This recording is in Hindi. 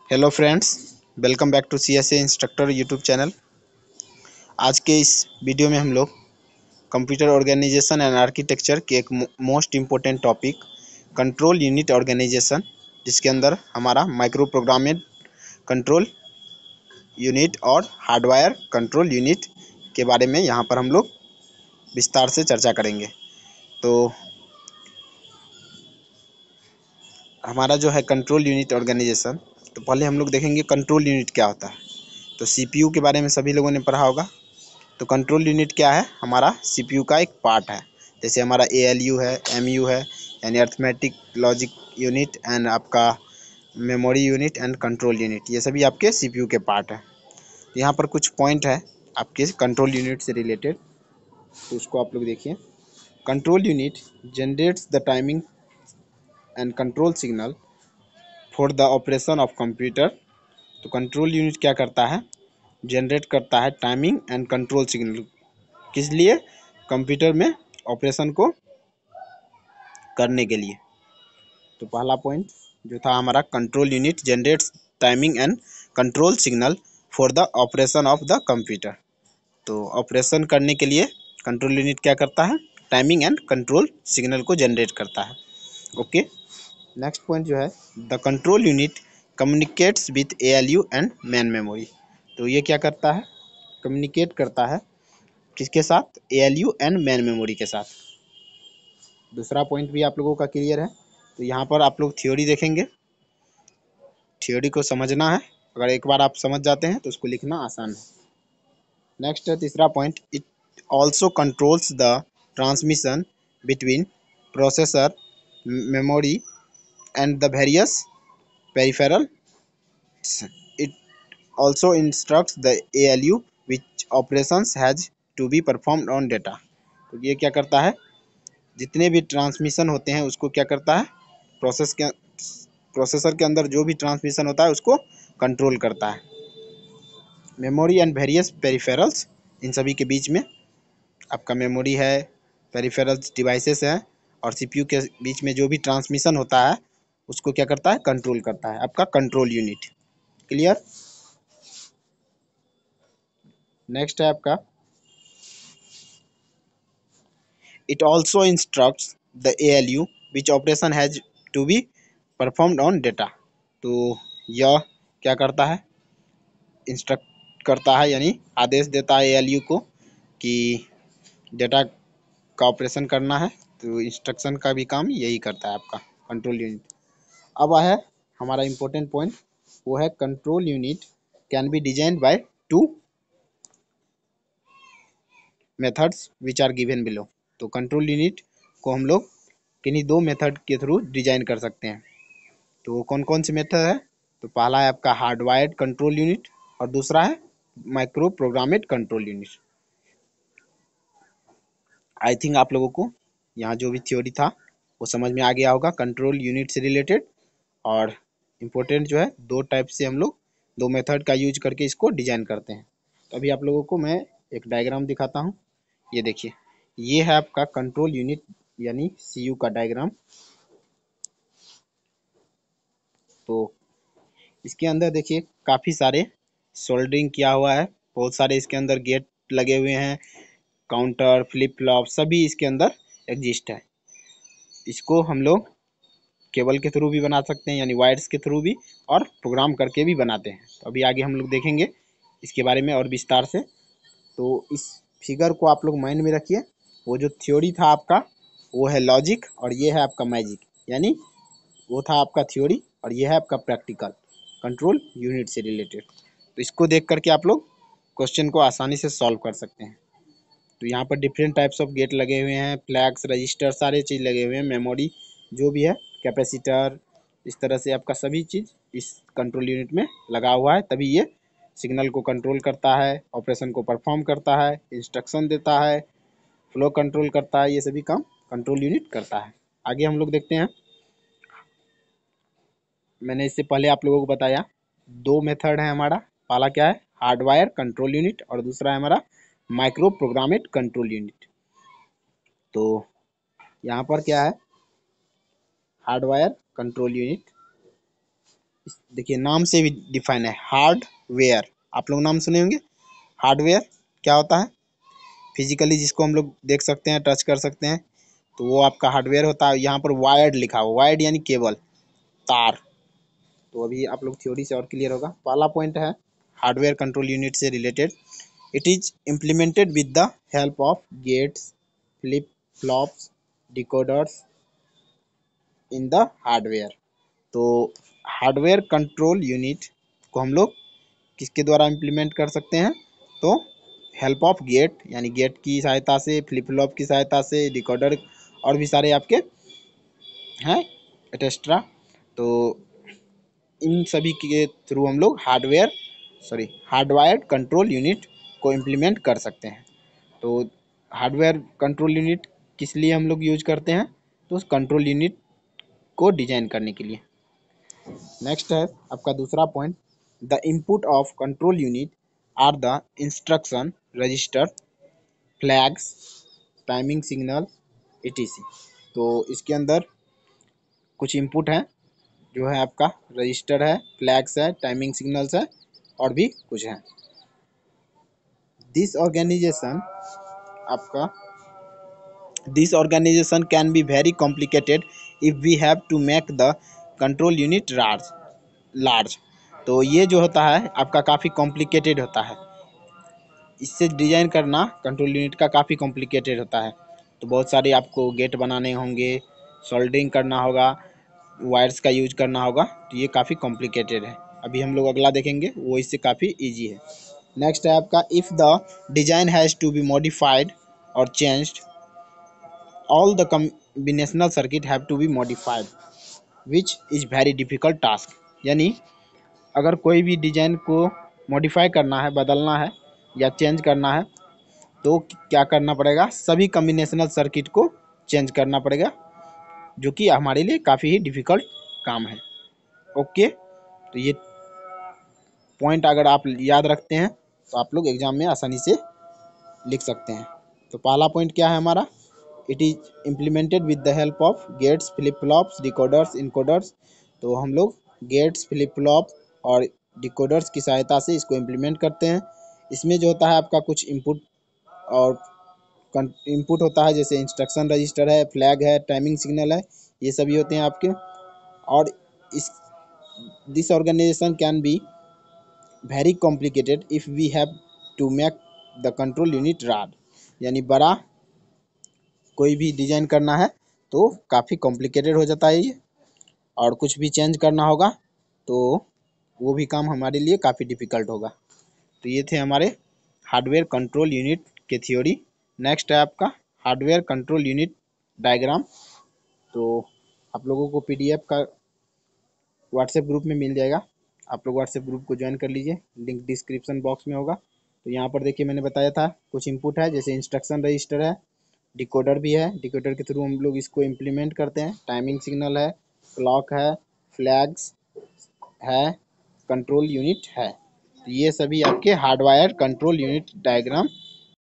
Hello friends, welcome back to CSA instructor YouTube channel. आज के इस वीडियो में हम लोग कंप्यूटर ऑर्गेनाइजेशन एंड आर्किटेक्चर के एक most important topic control unit organisation, जिसके अंदर हमारा माइक्रो प्रोग्रामेड कंट्रोल यूनिट और हार्डवायर कंट्रोल यूनिट के बारे में यहाँ पर हम लोग विस्तार से चर्चा करेंगे। तो हमारा जो है कंट्रोल यूनिट ऑर्गेनाइजेशन, तो पहले हम लोग देखेंगे कंट्रोल यूनिट क्या होता है। तो CPU के बारे में सभी लोगों ने पढ़ा होगा। तो कंट्रोल यूनिट क्या है? हमारा CPU का एक पार्ट है। जैसे हमारा ALU है, MU है, यानी अर्थमेटिक लॉजिक यूनिट, एंड आपका memory unit and control unit, ये सभी आपके CPU के पार्ट है। यहाँ पर कुछ पॉइंट है आपके कंट्रोल यूनिट से रिलेटेड, तो उसको आप लोग देखिए। Control unit generates the timing and control signal for the operation of computer. तो कंट्रोल यूनिट क्या करता है? जनरेट करता है टाइमिंग एंड कंट्रोल सिग्नल। किस लिए? कंप्यूटर में ऑपरेशन को करने के लिए। तो पहला पॉइंट जो था हमारा, control unit generates timing and control signal for the operation of the computer. तो ऑपरेशन करने के लिए कंट्रोल यूनिट क्या करता है? टाइमिंग एंड कंट्रोल सिग्नल को जनरेट करता है। ओके, नेक्स्ट पॉइंट जो है, the control unit communicates with ALU and main memory. तो ये क्या करता है? कम्युनिकेट करता है किसके साथ? ALU एंड मेन मेमोरी के साथ। दूसरा पॉइंट भी आप लोगों का क्लियर है। तो यहाँ पर आप लोग थ्योरी देखेंगे, थ्योरी को समझना है। अगर एक बार आप समझ जाते हैं तो उसको लिखना आसान है। नेक्स्ट है तीसरा point, it also controls the transmission between processor, memory and the various peripheral. It also instructs the ALU which operations has to be performed on data. तो ये क्या करता है? जितने भी ट्रांसमिशन होते हैं उसको क्या करता है? प्रोसेसर के अंदर जो भी ट्रांसमिशन होता है उसको कंट्रोल करता है। मेमोरी एंड वेरियस पेरिफेरल्स, इन सभी के बीच में आपका मेमोरी है, पेरिफेरल्स डिवाइसेस है, और CPU के बीच में जो भी ट्रांसमिशन होता है उसको क्या करता है? कंट्रोल करता है आपका कंट्रोल यूनिट। क्लियर? नेक्स्ट है आपका, it also instructs the ALU which operation has to be performed on data. तो यह क्या करता है? इंस्ट्रक्ट करता है, यानी आदेश देता है ALU को कि डेटा का ऑपरेशन करना है। तो इंस्ट्रक्शन का भी काम यही करता है आपका कंट्रोल यूनिट। अब है हमारा इम्पोर्टेंट पॉइंट, वो है control unit can be designed by two methods which are given below. तो कंट्रोल यूनिट को हम लोग किन्हीं दो मेथड के थ्रू डिजाइन कर सकते हैं। तो वो कौन कौन से मेथड है? तो पहला है आपका हार्डवायर्ड कंट्रोल यूनिट, और दूसरा है micro programmed control unit. I think आप लोगों को यहाँ जो भी थ्योरी था वो समझ में आ गया होगा कंट्रोल यूनिट से रिलेटेड। और इम्पोर्टेंट जो है, दो टाइप से हम लोग दो मेथड का यूज करके इसको डिजाइन करते हैं। तो अभी आप लोगों को मैं एक डायग्राम दिखाता हूँ। ये देखिए, ये है आपका कंट्रोल यूनिट यानी CU का डायग्राम। तो इसके अंदर देखिए काफ़ी सारे सोल्डरिंग किया हुआ है, बहुत सारे इसके अंदर गेट लगे हुए हैं, काउंटर, फ्लिप फ्लॉप सभी इसके अंदर एग्जिस्ट है। इसको हम लोग केबल के थ्रू भी बना सकते हैं, यानी वायर्स के थ्रू भी, और प्रोग्राम करके भी बनाते हैं। तो अभी आगे हम लोग देखेंगे इसके बारे में और विस्तार से। तो इस फिगर को आप लोग माइंड में रखिए। वो जो थ्योरी था आपका वो है लॉजिक, और ये है आपका मैजिक, यानी वो था आपका थ्योरी और ये है आपका प्रैक्टिकल कंट्रोल यूनिट से रिलेटेड। तो इसको देख करके आप लोग क्वेश्चन को आसानी से सॉल्व कर सकते हैं। तो यहाँ पर डिफरेंट टाइप्स ऑफ गेट लगे हुए हैं, फ्लैग्स, रजिस्टर, सारे चीज़ लगे हुए हैं, मेमोरी जो भी है, कैपेसिटर, इस तरह से आपका सभी चीज़ इस कंट्रोल यूनिट में लगा हुआ है। तभी ये सिग्नल को कंट्रोल करता है, ऑपरेशन को परफॉर्म करता है, इंस्ट्रक्शन देता है, फ्लो कंट्रोल करता है, ये सभी काम कंट्रोल यूनिट करता है। आगे हम लोग देखते हैं। मैंने इससे पहले आप लोगों को बताया दो मेथड है हमारा। पहला क्या है? हार्डवायर कंट्रोल यूनिट, और दूसरा है हमारा माइक्रो प्रोग्रामेड कंट्रोल यूनिट। तो यहाँ पर क्या है? हार्डवायर कंट्रोल यूनिट, देखिए नाम से भी डिफाइन है, हार्डवेयर। आप लोग नाम सुने होंगे। हार्डवेयर क्या होता है? फिजिकली जिसको हम लोग देख सकते हैं, टच कर सकते हैं, तो वो आपका हार्डवेयर होता है। यहाँ पर वायर्ड लिखा हुआ, वायर्ड यानी केबल, तार। तो अभी आप लोग थ्योरी से और क्लियर होगा। पहला पॉइंट है हार्डवेयर कंट्रोल यूनिट से related, it is implemented with the help of gates, flip flops, decoders in the hardware. तो हार्डवेयर कंट्रोल यूनिट को हम लोग किसके द्वारा इम्प्लीमेंट कर सकते हैं? तो हेल्प ऑफ गेट यानी गेट की सहायता से, फ्लिप फ्लॉप की सहायता से, डिकोडर और भी सारे आपके हैं एक्स्ट्रा। तो इन सभी के थ्रू हम लोग हार्डवायर्ड कंट्रोल यूनिट को इम्प्लीमेंट कर सकते हैं। तो हार्डवेयर कंट्रोल यूनिट किस लिए हम लोग यूज करते हैं? तो उस कंट्रोल यूनिट को डिजाइन करने के लिए। नेक्स्ट है आपका दूसरा point, the input of control unit are the instruction register, flags, timing signal, etc। तो इसके अंदर कुछ इनपुट है, जो है आपका रजिस्टर है, फ्लैग्स है, टाइमिंग सिग्नल्स है और भी कुछ है। दिस ऑर्गेनाइजेशन आपका this organisation can be very complicated if we have to make the control unit large. तो ये जो होता है आपका काफ़ी कॉम्प्लिकेटेड होता है, इससे डिज़ाइन करना कंट्रोल यूनिट का काफ़ी कॉम्प्लिकेटेड होता है। तो बहुत सारे आपको गेट बनाने होंगे, सोल्डरिंग करना होगा, वायर्स का यूज करना होगा, तो ये काफ़ी कॉम्प्लिकेटेड है। अभी हम लोग अगला देखेंगे, वो इससे काफ़ी ईजी है। नेक्स्ट है आपका, if the design has to be modified और changed, all the combinational circuit have to be modified which is very difficult task. यानी अगर कोई भी डिज़ाइन को मॉडिफाई करना है, बदलना है या चेंज करना है, तो क्या करना पड़ेगा? सभी कॉम्बिनेशनल सर्किट को चेंज करना पड़ेगा, जो कि हमारे लिए काफ़ी ही डिफ़िकल्ट काम है। ओके, तो ये पॉइंट अगर आप याद रखते हैं तो आप लोग एग्जाम में आसानी से लिख सकते हैं। तो पहला पॉइंट क्या है हमारा? It is implemented with the help of gates, flip flops, decoders, encoders. तो हम लोग गेट्स, फ्लिप फ्लॉप और डिकोडर्स की सहायता से इसको इम्प्लीमेंट करते हैं। इसमें जो होता है आपका कुछ इनपुट और इनपुट होता है, जैसे इंस्ट्रक्शन रजिस्टर है, फ्लैग है, टाइमिंग सिग्नल है, ये सभी होते हैं आपके। और इस this organisation can be very complicated if we have to make the control unit rod. यानी बड़ा कोई भी डिज़ाइन करना है तो काफ़ी कॉम्प्लिकेटेड हो जाता है ये, और कुछ भी चेंज करना होगा तो वो भी काम हमारे लिए काफ़ी डिफ़िकल्ट होगा। तो ये थे हमारे हार्डवेयर कंट्रोल यूनिट के थ्योरी। नेक्स्ट है आपका हार्डवेयर कंट्रोल यूनिट डायग्राम। तो आप लोगों को पीडीएफ का व्हाट्सएप ग्रुप में मिल जाएगा, आप लोग व्हाट्सएप ग्रुप को ज्वाइन कर लीजिए, लिंक डिस्क्रिप्शन बॉक्स में होगा। तो यहाँ पर देखिए मैंने बताया था कुछ इनपुट है, जैसे इंस्ट्रक्शन रजिस्टर है, डिकोडर भी है, डिकोडर के थ्रू हम लोग इसको इम्प्लीमेंट करते हैं, टाइमिंग सिग्नल है, क्लॉक है, फ्लैग्स है, कंट्रोल यूनिट है। तो ये सभी आपके हार्डवायर कंट्रोल यूनिट डायग्राम